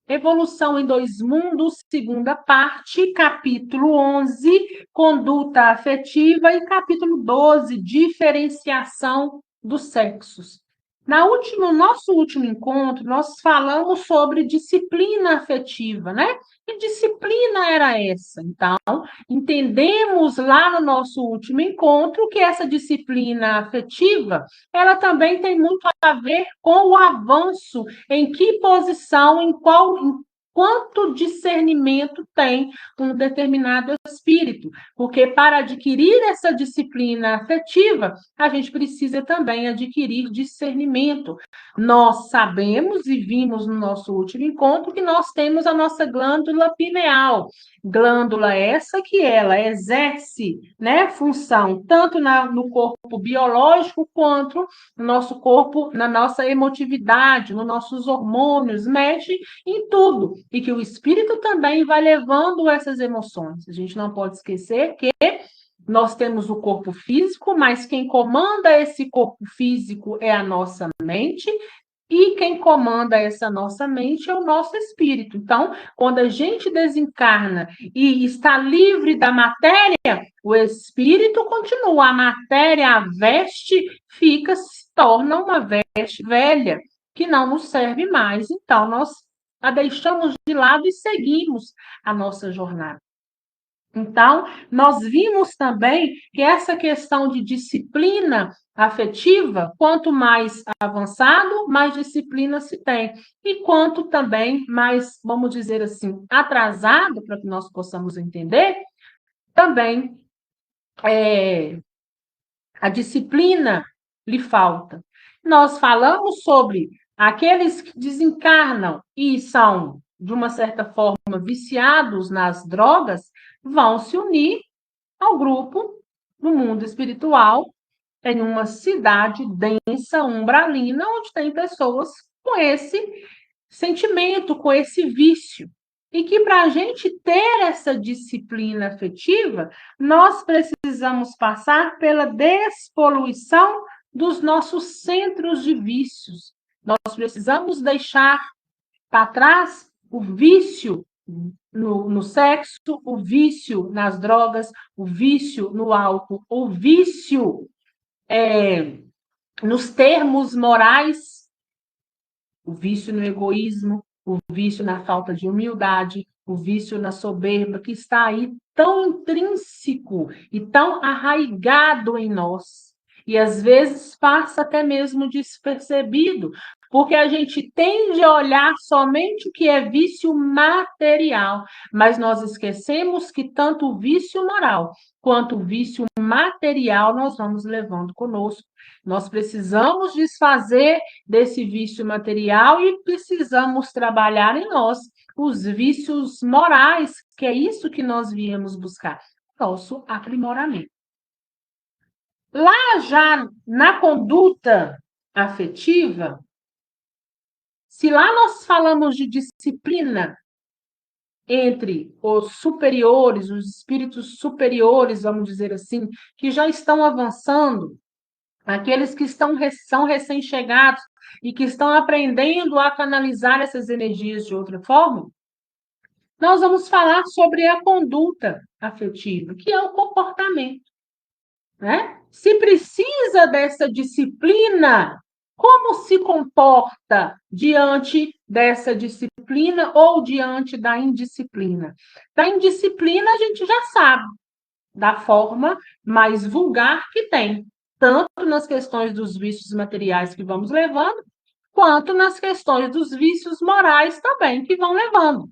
Evolução em Dois Mundos, segunda parte, capítulo 11, conduta afetiva, e capítulo 12, diferenciação dos sexos. No nosso último encontro, nós falamos sobre disciplina afetiva, né? Que disciplina era essa? Então, entendemos lá no nosso último encontro que essa disciplina afetiva, ela também tem muito a ver com o avanço, em que posição, quanto discernimento tem um determinado espírito, porque para adquirir essa disciplina afetiva, a gente precisa também adquirir discernimento. Nós sabemos e vimos no nosso último encontro que nós temos a nossa glândula pineal, glândula essa que ela exerce, né, função tanto no corpo biológico quanto no nosso corpo, na nossa emotividade, nos nossos hormônios, mexe em tudo, e que o espírito também vai levando essas emoções. A gente não pode esquecer que nós temos o corpo físico, mas quem comanda esse corpo físico é a nossa mente, e quem comanda essa nossa mente é o nosso espírito. Então, quando a gente desencarna e está livre da matéria, o espírito continua, a matéria, a veste, se torna uma veste velha, que não nos serve mais. Então, nós a deixamos de lado e seguimos a nossa jornada. Então, nós vimos também que essa questão de disciplina afetiva, quanto mais avançado, mais disciplina se tem. E quanto também mais, vamos dizer assim, atrasado, para que nós possamos entender, também a disciplina lhe falta. Nós falamos sobre aqueles que desencarnam e são, de uma certa forma, viciados nas drogas, vão se unir ao grupo no mundo espiritual, em uma cidade densa, umbralina, onde tem pessoas com esse sentimento, com esse vício. E que para a gente ter essa disciplina afetiva, nós precisamos passar pela despoluição dos nossos centros de vícios. Nós precisamos deixar para trás o vício no sexo, o vício nas drogas, o vício no álcool, o vício nos termos morais, o vício no egoísmo, o vício na falta de humildade, o vício na soberba, que está aí tão intrínseco e tão arraigado em nós. E às vezes passa até mesmo despercebido, porque a gente tende a olhar somente o que é vício material, mas nós esquecemos que tanto o vício moral quanto o vício material nós vamos levando conosco. Nós precisamos desfazer desse vício material e precisamos trabalhar em nós os vícios morais, que é isso que nós viemos buscar, nosso aprimoramento. Lá já na conduta afetiva, se lá nós falamos de disciplina entre os superiores, os espíritos superiores, vamos dizer assim, que já estão avançando, aqueles que são recém-chegados e que estão aprendendo a canalizar essas energias de outra forma, nós vamos falar sobre a conduta afetiva, que é o comportamento, né? Se precisa dessa disciplina, como se comporta diante dessa disciplina ou diante da indisciplina? Da indisciplina a gente já sabe, da forma mais vulgar que tem, tanto nas questões dos vícios materiais que vamos levando, quanto nas questões dos vícios morais também que vão levando.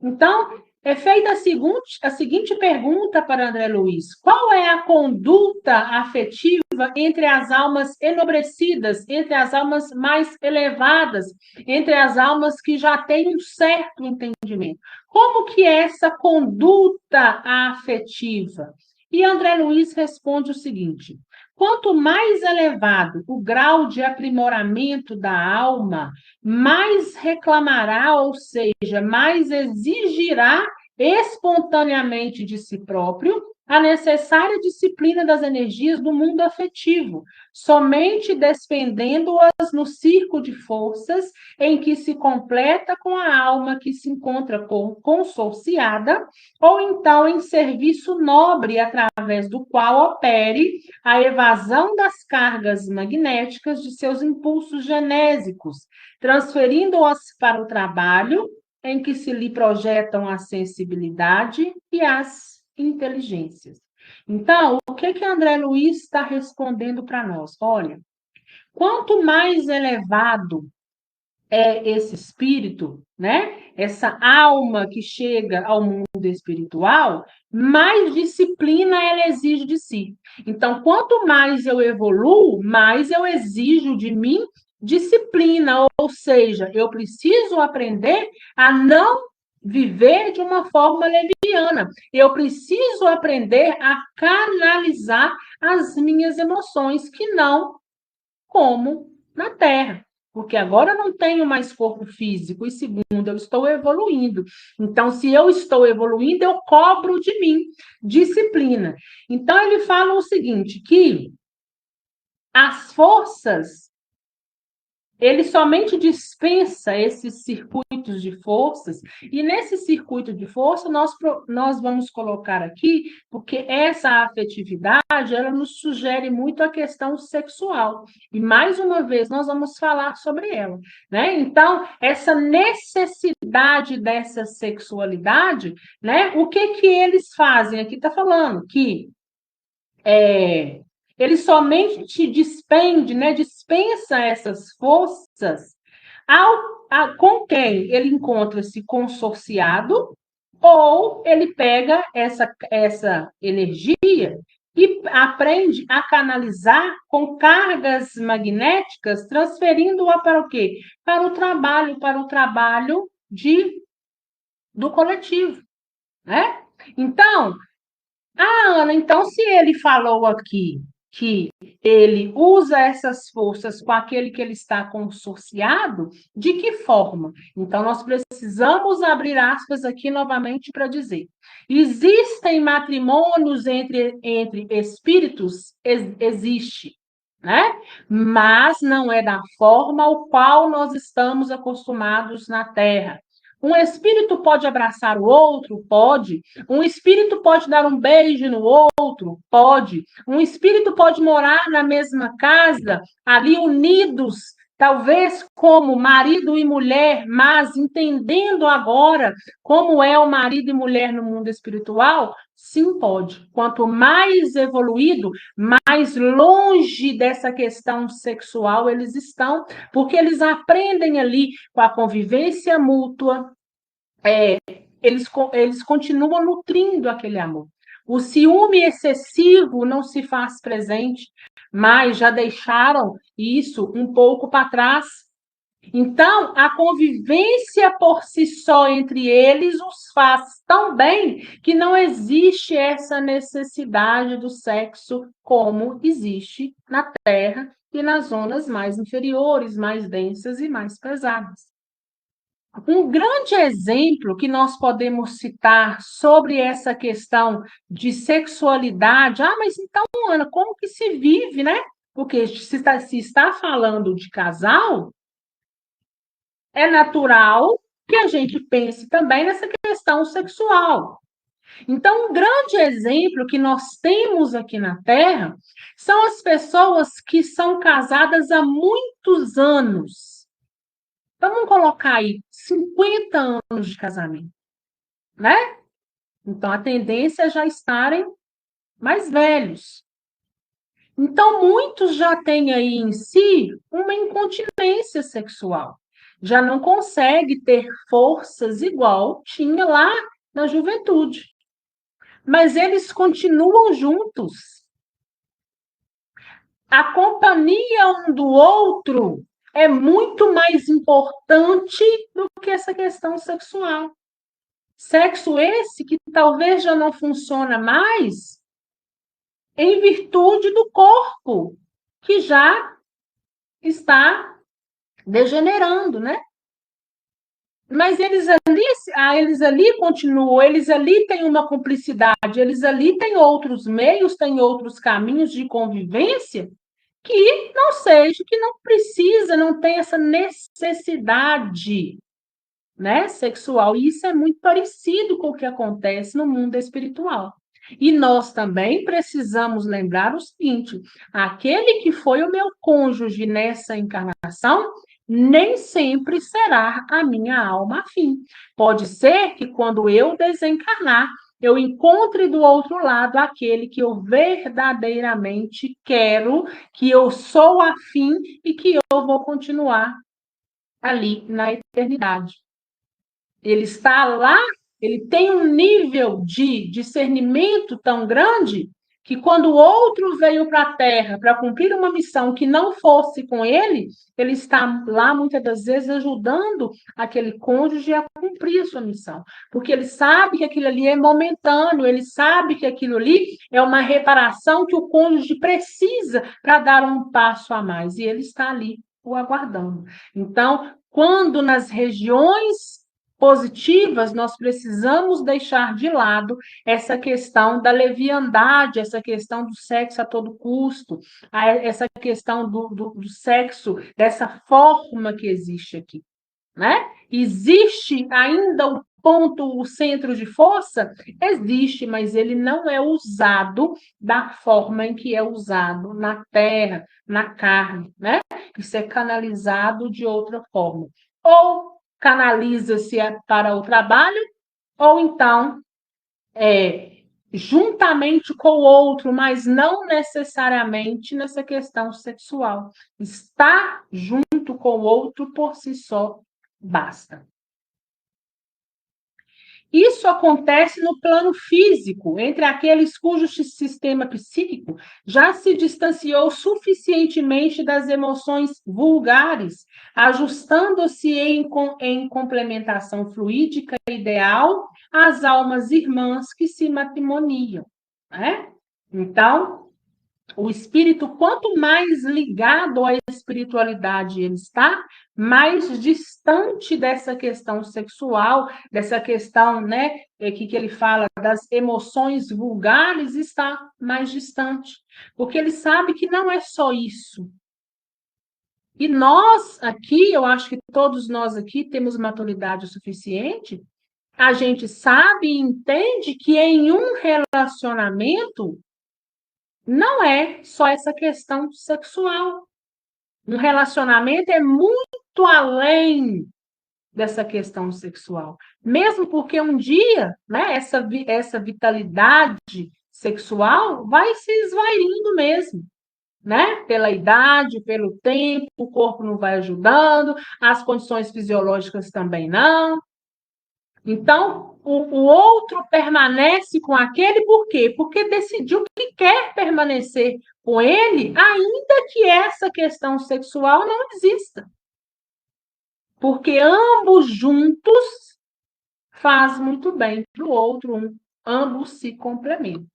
Então, é feita a seguinte pergunta para André Luiz: qual é a conduta afetiva entre as almas enobrecidas, entre as almas mais elevadas, entre as almas que já têm um certo entendimento? Como que é essa conduta afetiva? E André Luiz responde o seguinte: quanto mais elevado o grau de aprimoramento da alma, mais reclamará, ou seja, mais exigirá espontaneamente de si próprio a necessária disciplina das energias do mundo afetivo, somente despendendo-as no circo de forças em que se completa com a alma que se encontra consorciada, ou então em serviço nobre através do qual opere a evasão das cargas magnéticas de seus impulsos genésicos, transferindo-as para o trabalho em que se lhe projetam a sensibilidade e as inteligências. Então, o que André Luiz está respondendo para nós? Olha, quanto mais elevado é esse espírito, né? Essa alma que chega ao mundo espiritual, mais disciplina ela exige de si. Então, quanto mais eu evoluo, mais eu exijo de mim disciplina, ou seja, eu preciso aprender a não viver de uma forma leviana. Eu preciso aprender a canalizar as minhas emoções, que não como na Terra. Porque agora eu não tenho mais corpo físico, e segundo, eu estou evoluindo. Então, se eu estou evoluindo, eu cobro de mim disciplina. Então, ele fala o seguinte, que as forças, ele somente dispensa esses circuitos de forças, e nesse circuito de força nós vamos colocar aqui, porque essa afetividade, ela nos sugere muito a questão sexual, e mais uma vez nós vamos falar sobre ela, né? Então, essa necessidade dessa sexualidade, né? O que eles fazem? Aqui está falando que ele somente despende, né, dispensa essas forças com quem ele encontra-se consorciado, ou ele pega essa energia e aprende a canalizar com cargas magnéticas, transferindo-a para o quê? Para o trabalho do coletivo, né? Então, Ana, então, se ele falou aqui que ele usa essas forças com aquele que ele está consorciado, de que forma? Então, nós precisamos abrir aspas aqui novamente para dizer: existem matrimônios entre espíritos? Existe, né? Mas não é da forma ao qual nós estamos acostumados na Terra. Um espírito pode abraçar o outro? Pode. Um espírito pode dar um beijo no outro? Pode. Um espírito pode morar na mesma casa, ali unidos, talvez como marido e mulher, mas entendendo agora como é o marido e mulher no mundo espiritual? Sim, pode. Quanto mais evoluído, mais longe dessa questão sexual eles estão, porque eles aprendem ali com a convivência mútua, eles continuam nutrindo aquele amor. O ciúme excessivo não se faz presente, mas já deixaram isso um pouco para trás. Então, a convivência por si só entre eles os faz tão bem que não existe essa necessidade do sexo como existe na Terra e nas zonas mais inferiores, mais densas e mais pesadas. Um grande exemplo que nós podemos citar sobre essa questão de sexualidade, mas então, Ana, como que se vive, né? Porque se está falando de casal, é natural que a gente pense também nessa questão sexual. Então, um grande exemplo que nós temos aqui na Terra são as pessoas que são casadas há muitos anos. Vamos colocar aí 50 anos de casamento, né? Então, a tendência é já estarem mais velhos. Então, muitos já têm aí em si uma incontinência sexual. Já não consegue ter forças igual tinha lá na juventude. Mas eles continuam juntos. A companhia um do outro é muito mais importante do que essa questão sexual. Sexo esse que talvez já não funciona mais em virtude do corpo, que já está degenerando, né? Mas eles ali continuam, eles ali têm uma cumplicidade, eles ali têm outros meios, têm outros caminhos de convivência que não seja, que não precisa, não tem essa necessidade, né, sexual. E isso é muito parecido com o que acontece no mundo espiritual. E nós também precisamos lembrar o seguinte: aquele que foi o meu cônjuge nessa encarnação, nem sempre será a minha alma afim. Pode ser que quando eu desencarnar, eu encontre do outro lado aquele que eu verdadeiramente quero, que eu sou afim e que eu vou continuar ali na eternidade. Ele está lá, ele tem um nível de discernimento tão grande que quando o outro veio para a Terra para cumprir uma missão que não fosse com ele, ele está lá muitas das vezes ajudando aquele cônjuge a cumprir a sua missão, porque ele sabe que aquilo ali é momentâneo, ele sabe que aquilo ali é uma reparação que o cônjuge precisa para dar um passo a mais, e ele está ali o aguardando. Então, quando nas regiões positivas, nós precisamos deixar de lado essa questão da leviandade, essa questão do sexo a todo custo, essa questão do sexo dessa forma que existe aqui, né? Existe ainda o ponto, o centro de força? Existe, mas ele não é usado da forma em que é usado na terra, na carne, né? Isso é canalizado de outra forma. Ou canaliza-se para o trabalho, ou então juntamente com o outro, mas não necessariamente nessa questão sexual. Estar junto com o outro por si só basta. Isso acontece no plano físico, entre aqueles cujo sistema psíquico já se distanciou suficientemente das emoções vulgares, ajustando-se em complementação fluídica ideal às almas irmãs que se matrimoniam, né? Então, o espírito, quanto mais ligado à espiritualidade ele está, mais distante dessa questão sexual, dessa questão, né, que ele fala das emoções vulgares, está mais distante. Porque ele sabe que não é só isso. E nós aqui, eu acho que todos nós aqui temos maturidade suficiente, a gente sabe e entende que em um relacionamento não é só essa questão sexual. Um relacionamento é muito além dessa questão sexual. Mesmo porque um dia, né, essa vitalidade sexual vai se esvaindo mesmo, né? Pela idade, pelo tempo, o corpo não vai ajudando, as condições fisiológicas também não. Então, o outro permanece com aquele por quê? Porque decidiu que quer permanecer com ele, ainda que essa questão sexual não exista. Porque ambos juntos faz muito bem para o outro, ambos se complementam.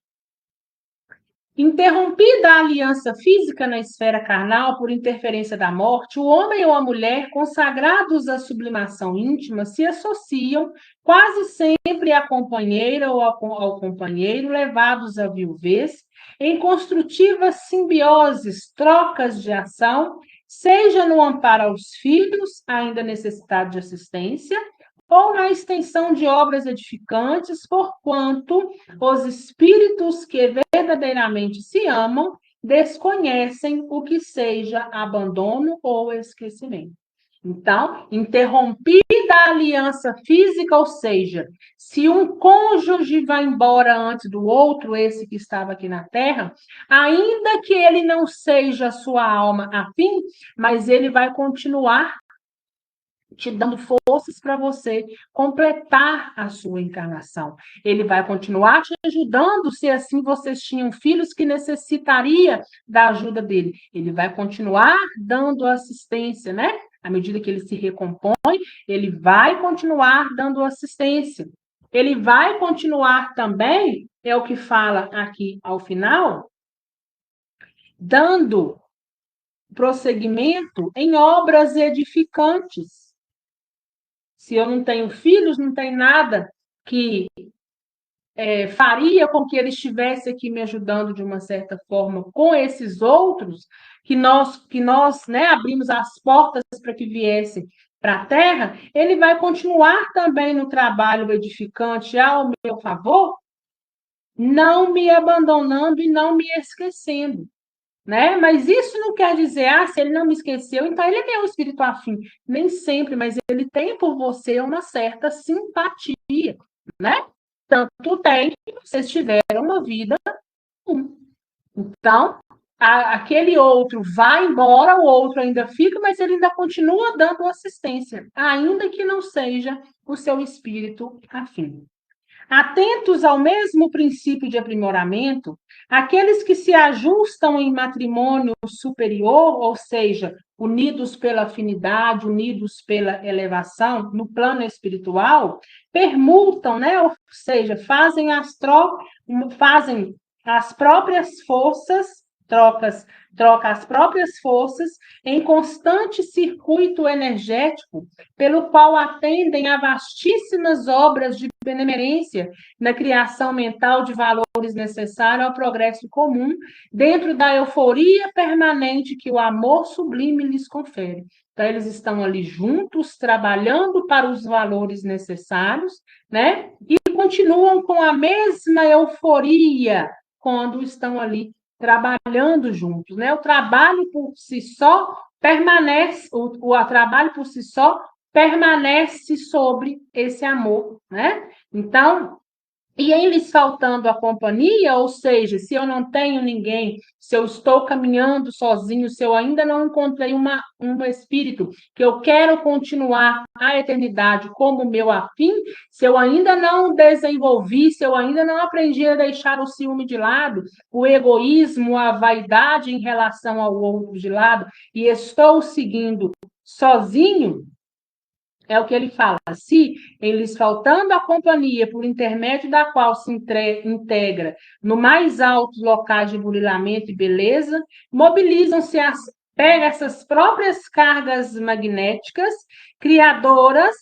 Interrompida a aliança física na esfera carnal por interferência da morte, o homem ou a mulher, consagrados à sublimação íntima, se associam quase sempre à companheira ou ao companheiro, levados à viuvez, em construtivas simbioses, trocas de ação, seja no amparo aos filhos, ainda necessitados de assistência, ou na extensão de obras edificantes, porquanto os espíritos que verdadeiramente se amam desconhecem o que seja abandono ou esquecimento. Então, interrompida a aliança física, ou seja, se um cônjuge vai embora antes do outro, esse que estava aqui na Terra, ainda que ele não seja sua alma afim, mas ele vai continuar te dando forças para você completar a sua encarnação. Ele vai continuar te ajudando se assim vocês tinham filhos que necessitaria da ajuda dele. Ele vai continuar dando assistência, né? À medida que ele se recompõe, ele vai continuar dando assistência. Ele vai continuar também, é o que fala aqui ao final, dando prosseguimento em obras edificantes. Se eu não tenho filhos, não tem nada que faria com que ele estivesse aqui me ajudando de uma certa forma com esses outros, que nós né, abrimos as portas para que viessem para a Terra, ele vai continuar também no trabalho edificante ao meu favor, não me abandonando e não me esquecendo. Né? Mas isso não quer dizer, se ele não me esqueceu, então ele é meu espírito afim. Nem sempre, mas ele tem por você uma certa simpatia, né? Tanto tem que vocês tiveram uma vida comum. Então, aquele outro vai embora, o outro ainda fica, mas ele ainda continua dando assistência, ainda que não seja o seu espírito afim. Atentos ao mesmo princípio de aprimoramento, aqueles que se ajustam em matrimônio superior, ou seja, unidos pela afinidade, unidos pela elevação, no plano espiritual, permutam, né? Ou seja, fazem as próprias forças, troca as próprias forças em constante circuito energético, pelo qual atendem a vastíssimas obras de benemerência na criação mental de valores necessários ao progresso comum, dentro da euforia permanente que o amor sublime lhes confere. Então, eles estão ali juntos, trabalhando para os valores necessários, né? E continuam com a mesma euforia quando estão ali trabalhando juntos, né? O trabalho por si só permanece, o trabalho por si só permanece sobre esse amor, né? Então, e em lhes faltando a companhia, ou seja, se eu não tenho ninguém, se eu estou caminhando sozinho, se eu ainda não encontrei um espírito que eu quero continuar a eternidade como meu afim, se eu ainda não desenvolvi, se eu ainda não aprendi a deixar o ciúme de lado, o egoísmo, a vaidade em relação ao outro de lado, e estou seguindo sozinho, é o que ele fala. Se eles faltando a companhia por intermédio da qual se integra no mais altos locais de burilamento e beleza, mobilizam-se pega essas próprias cargas magnéticas criadoras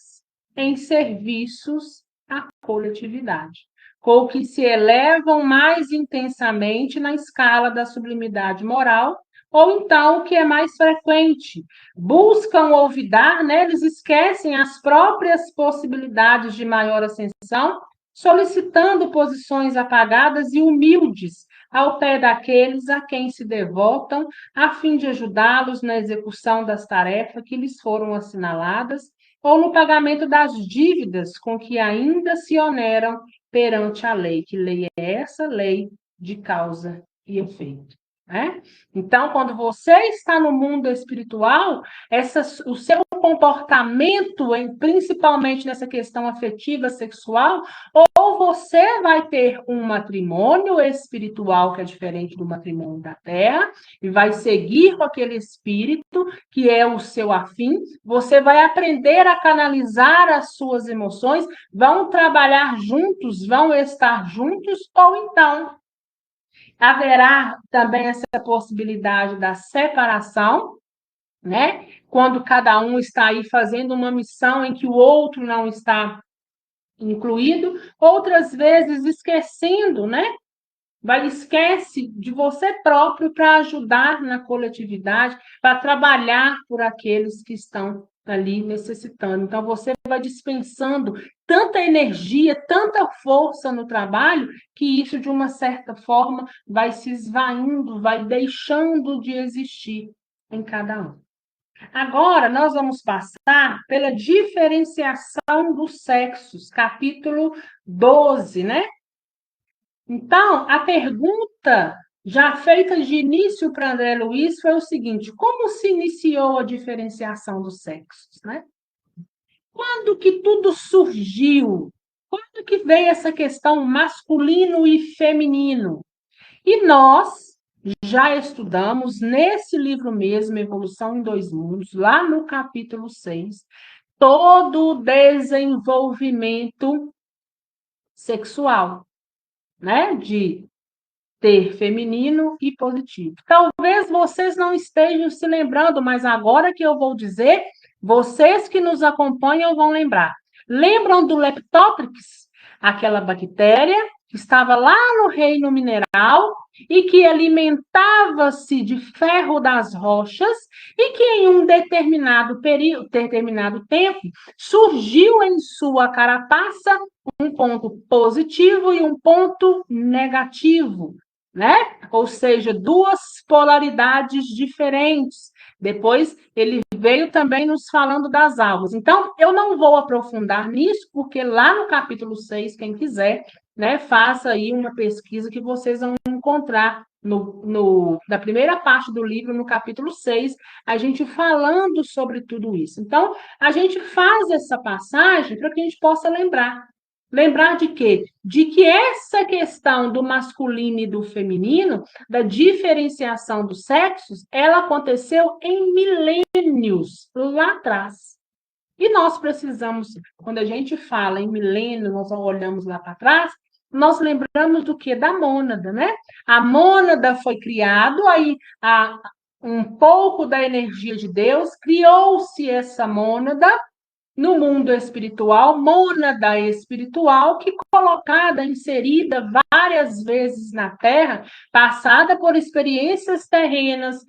em serviços à coletividade, com que se elevam mais intensamente na escala da sublimidade moral, ou então, o que é mais frequente, buscam olvidar, né? Eles esquecem as próprias possibilidades de maior ascensão, solicitando posições apagadas e humildes ao pé daqueles a quem se devotam, a fim de ajudá-los na execução das tarefas que lhes foram assinaladas ou no pagamento das dívidas com que ainda se oneram perante a lei. Que lei é essa? Lei de causa e efeito. Né? Então, quando você está no mundo espiritual, o seu comportamento, principalmente nessa questão afetiva, sexual, ou você vai ter um matrimônio espiritual que é diferente do matrimônio da Terra, e vai seguir com aquele espírito que é o seu afim, você vai aprender a canalizar as suas emoções, vão trabalhar juntos, vão estar juntos, ou então haverá também essa possibilidade da separação, né? Quando cada um está aí fazendo uma missão em que o outro não está incluído, outras vezes esquecendo, né? Esquece de você próprio para ajudar na coletividade, para trabalhar por aqueles que estão ali necessitando. Então, você vai dispensando tanta energia, tanta força no trabalho, que isso, de uma certa forma, vai se esvaindo, vai deixando de existir em cada um. Agora, nós vamos passar pela diferenciação dos sexos, capítulo 12, né? Então, a pergunta já feita de início para André Luiz foi o seguinte: como se iniciou a diferenciação dos sexos, né? Quando que tudo surgiu? Quando que veio essa questão masculino e feminino? E nós já estudamos nesse livro mesmo, Evolução em Dois Mundos, lá no capítulo 6, todo o desenvolvimento sexual, né? De ter feminino e positivo. Talvez vocês não estejam se lembrando, mas agora que eu vou dizer, Vocês que nos acompanham vão lembrar. Lembram do Leptotrix? Aquela bactéria que estava lá no reino mineral e que alimentava-se de ferro das rochas e que em um determinado período, determinado tempo, surgiu em sua carapaça um ponto positivo e um ponto negativo, né? Ou seja, duas polaridades diferentes. Depois ele veio também nos falando das almas. Então, eu não vou aprofundar nisso, porque lá no capítulo 6, quem quiser, né, faça aí uma pesquisa que vocês vão encontrar na primeira parte do livro, no capítulo 6, a gente falando sobre tudo isso. Então, a gente faz essa passagem para que a gente possa lembrar. Lembrar de quê? De que essa questão do masculino e do feminino, da diferenciação dos sexos, ela aconteceu em milênios lá atrás. E nós precisamos, quando a gente fala em milênio, nós olhamos lá para trás, nós lembramos do que? Da mônada, né? A mônada foi criado, aí um pouco da energia de Deus, criou-se essa mônada no mundo espiritual, mônada espiritual, que colocada, inserida várias vezes na Terra, passada por experiências terrenas,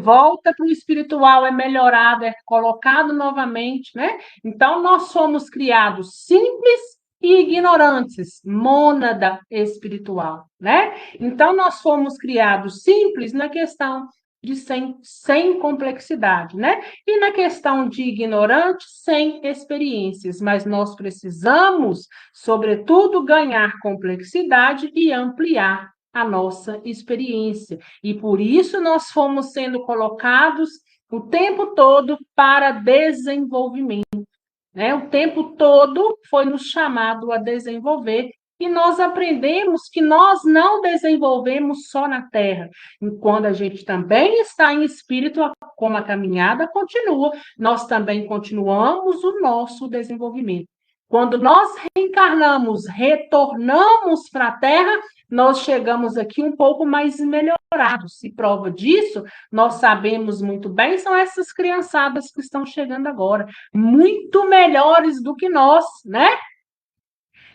volta para o espiritual, é melhorado, é colocado novamente, né? Então, nós somos criados simples e ignorantes, mônada espiritual, né? Então, nós fomos criados simples na questão de sem complexidade, né? E na questão de ignorante, sem experiências, mas nós precisamos, sobretudo, ganhar complexidade e ampliar a nossa experiência. E por isso nós fomos sendo colocados o tempo todo para desenvolvimento, né? O tempo todo foi nos chamado a desenvolver e nós aprendemos que nós não desenvolvemos só na Terra. E quando a gente também está em espírito, como a caminhada continua, nós também continuamos o nosso desenvolvimento. Quando nós reencarnamos, retornamos para a Terra, nós chegamos aqui um pouco mais melhorados. E prova disso, nós sabemos muito bem, são essas criançadas que estão chegando agora, muito melhores do que nós, né?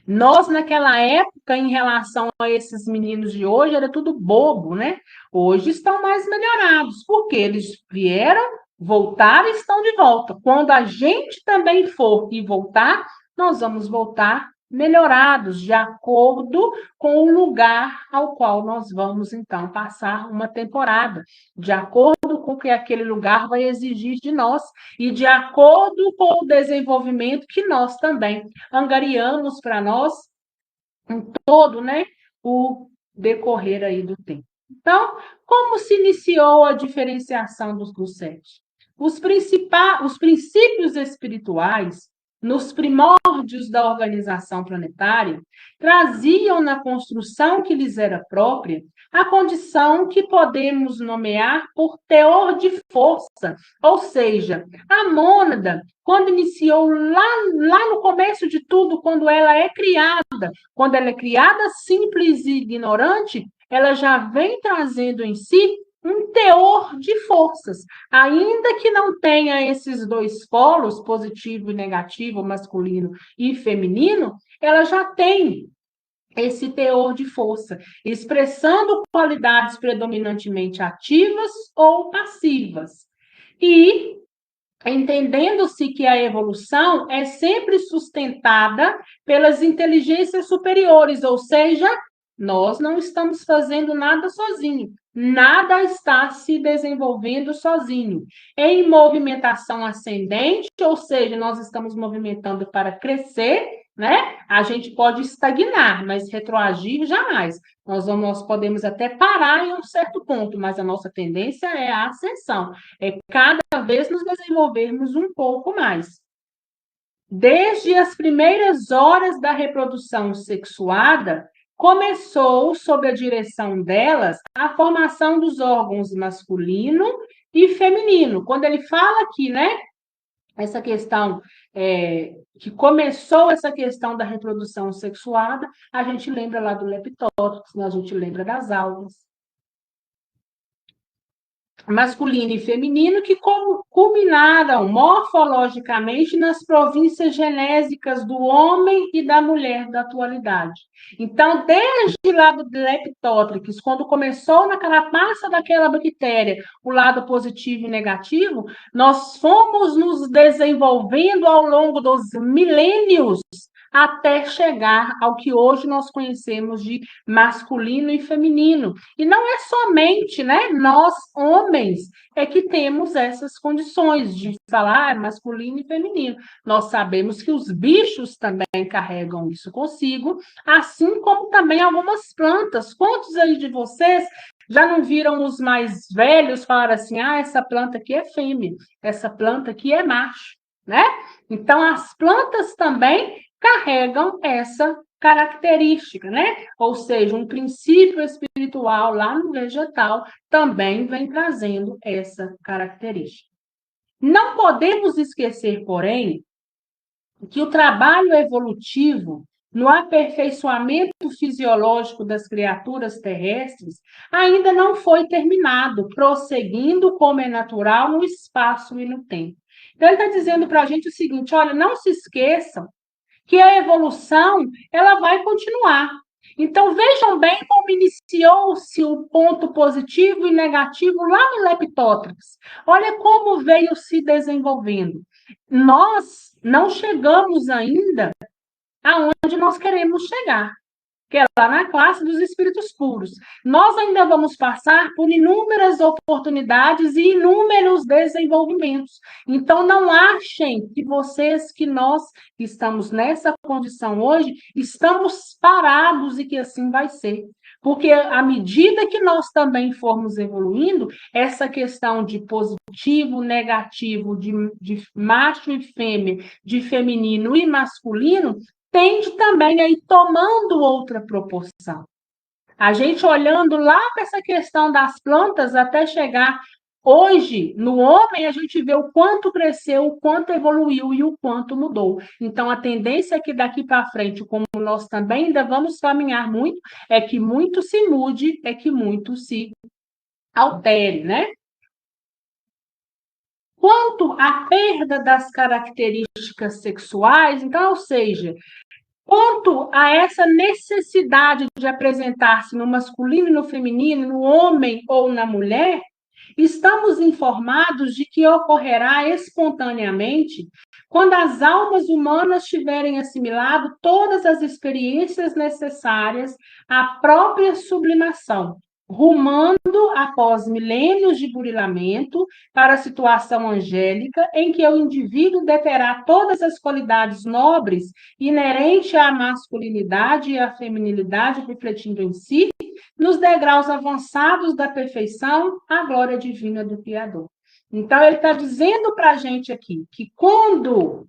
Nós, naquela época, em relação a esses meninos de hoje, era tudo bobo, né? Hoje estão mais melhorados, porque eles vieram, voltaram e estão de volta. Quando a gente também for e voltar, nós vamos voltar melhorados, de acordo com o lugar ao qual nós vamos, então, passar uma temporada, de acordo com o que aquele lugar vai exigir de nós e de acordo com o desenvolvimento que nós também angariamos para nós em todo, né, o decorrer aí do tempo. Então, como se iniciou a diferenciação dos sete? Os princípios espirituais, nos primórdios da organização planetária, traziam na construção que lhes era própria a condição que podemos nomear por teor de força, ou seja, a mônada, quando iniciou lá no começo de tudo, quando ela é criada simples e ignorante, ela já vem trazendo em si um teor de forças, ainda que não tenha esses dois polos, positivo e negativo, masculino e feminino, ela já tem esse teor de força, expressando qualidades predominantemente ativas ou passivas. E entendendo-se que a evolução é sempre sustentada pelas inteligências superiores, ou seja, nós não estamos fazendo nada sozinho, nada está se desenvolvendo sozinho. Em movimentação ascendente, ou seja, nós estamos movimentando para crescer, né? A gente pode estagnar, mas retroagir jamais. Nós podemos até parar em um certo ponto, mas a nossa tendência é a ascensão, é cada vez nos desenvolvermos um pouco mais. Desde as primeiras horas da reprodução sexuada, começou, sob a direção delas, a formação dos órgãos masculino e feminino. Quando ele fala aqui, né, essa questão, que começou essa questão da reprodução sexuada, a gente lembra lá do leptótero, a gente lembra das algas. masculino e feminino, que culminaram morfologicamente nas províncias genésicas do homem e da mulher da atualidade. Então, desde lá do Leptotrix, quando começou na carapaça daquela bactéria o lado positivo e negativo, nós fomos nos desenvolvendo ao longo dos milênios até chegar ao que hoje nós conhecemos de masculino e feminino. E não é somente, né, nós, homens, é que temos essas condições de falar masculino e feminino. Nós sabemos que os bichos também carregam isso consigo, assim como também algumas plantas. Quantos aí de vocês já não viram os mais velhos falar assim, essa planta aqui é fêmea, essa planta aqui é macho, né? Então, as plantas também carregam essa característica, né? Ou seja, um princípio espiritual lá no vegetal também vem trazendo essa característica. Não podemos esquecer, porém, que o trabalho evolutivo no aperfeiçoamento fisiológico das criaturas terrestres ainda não foi terminado, prosseguindo como é natural no espaço e no tempo. Então, ele está dizendo para a gente o seguinte: olha, não se esqueçam que a evolução ela vai continuar. Então, vejam bem como iniciou-se o ponto positivo e negativo lá no Leptotrix. Olha como veio se desenvolvendo. Nós não chegamos ainda aonde nós queremos chegar, que é lá na classe dos espíritos puros. Nós ainda vamos passar por inúmeras oportunidades e inúmeros desenvolvimentos. Então, não achem que vocês, que nós que estamos nessa condição hoje, estamos parados e que assim vai ser. Porque à medida que nós também formos evoluindo, essa questão de positivo, negativo, de macho e fêmea, de feminino e masculino, tende também a ir tomando outra proporção. A gente olhando lá para essa questão das plantas até chegar hoje no homem, a gente vê o quanto cresceu, o quanto evoluiu e o quanto mudou. Então, a tendência é que daqui para frente, como nós também ainda vamos caminhar muito, é que muito se mude, é que muito se altere, né? Quanto à perda das características sexuais, então, ou seja, quanto a essa necessidade de apresentar-se no masculino e no feminino, no homem ou na mulher, estamos informados de que ocorrerá espontaneamente quando as almas humanas tiverem assimilado todas as experiências necessárias à própria sublimação, rumando após milênios de burilamento para a situação angélica em que o indivíduo deterá todas as qualidades nobres inerentes à masculinidade e à feminilidade refletindo em si, nos degraus avançados da perfeição, a glória divina do Criador. Então, ele está dizendo para a gente aqui que quando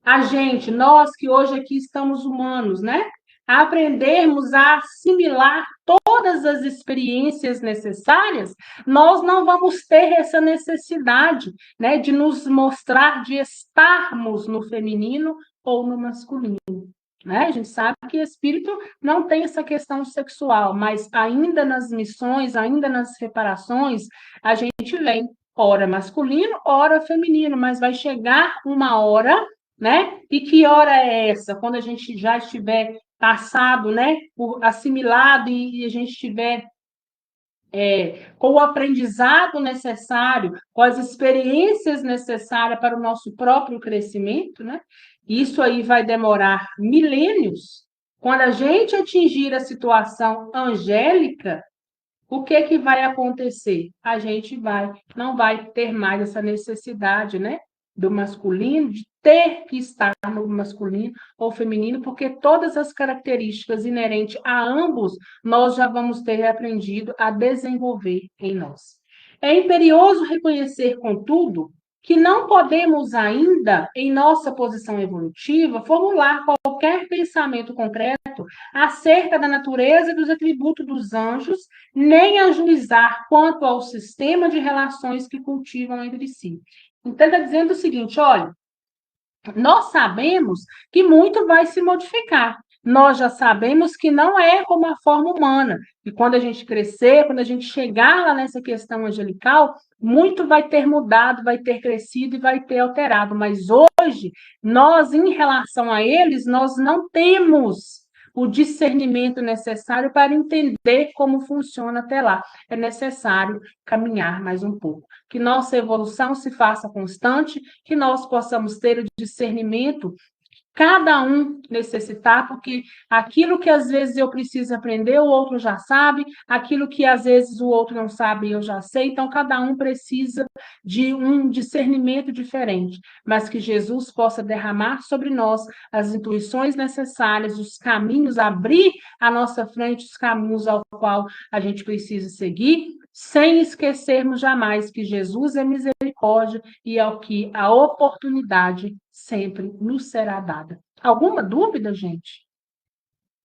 a gente, nós que hoje aqui estamos humanos, né, aprendermos a assimilar todas as experiências necessárias, nós não vamos ter essa necessidade, né, de nos mostrar, de estarmos no feminino ou no masculino. Né? A gente sabe que espírito não tem essa questão sexual, mas ainda nas missões, ainda nas reparações, a gente vem ora masculino, ora feminino, mas vai chegar uma hora, né? E que hora é essa? Quando a gente já estiver passado, né? Assimilado e a gente estiver com o aprendizado necessário, com as experiências necessárias para o nosso próprio crescimento, né? Isso aí vai demorar milênios. Quando a gente atingir a situação angélica, o que que vai acontecer? A gente não vai ter mais essa necessidade, né, do masculino, de ter que estar no masculino ou feminino, porque todas as características inerentes a ambos nós já vamos ter aprendido a desenvolver em nós. É imperioso reconhecer, contudo, que não podemos ainda, em nossa posição evolutiva, formular qualquer pensamento concreto acerca da natureza e dos atributos dos anjos, nem ajuizar quanto ao sistema de relações que cultivam entre si. Então, ele está dizendo o seguinte: olha, nós sabemos que muito vai se modificar. nós já sabemos que não é como a forma humana. E quando a gente crescer, quando a gente chegar lá nessa questão angelical, muito vai ter mudado, vai ter crescido e vai ter alterado. Mas hoje, nós, em relação a eles, nós não temos o discernimento necessário para entender como funciona até lá. É necessário caminhar mais um pouco. Que nossa evolução se faça constante, que nós possamos ter o discernimento cada um necessitar, porque aquilo que às vezes eu preciso aprender, o outro já sabe, aquilo que às vezes o outro não sabe, eu já sei, então cada um precisa de um discernimento diferente, mas que Jesus possa derramar sobre nós as intuições necessárias, os caminhos, abrir à nossa frente os caminhos ao qual a gente precisa seguir, sem esquecermos jamais que Jesus é misericórdia e ao que a oportunidade sempre nos será dada. Alguma dúvida, gente?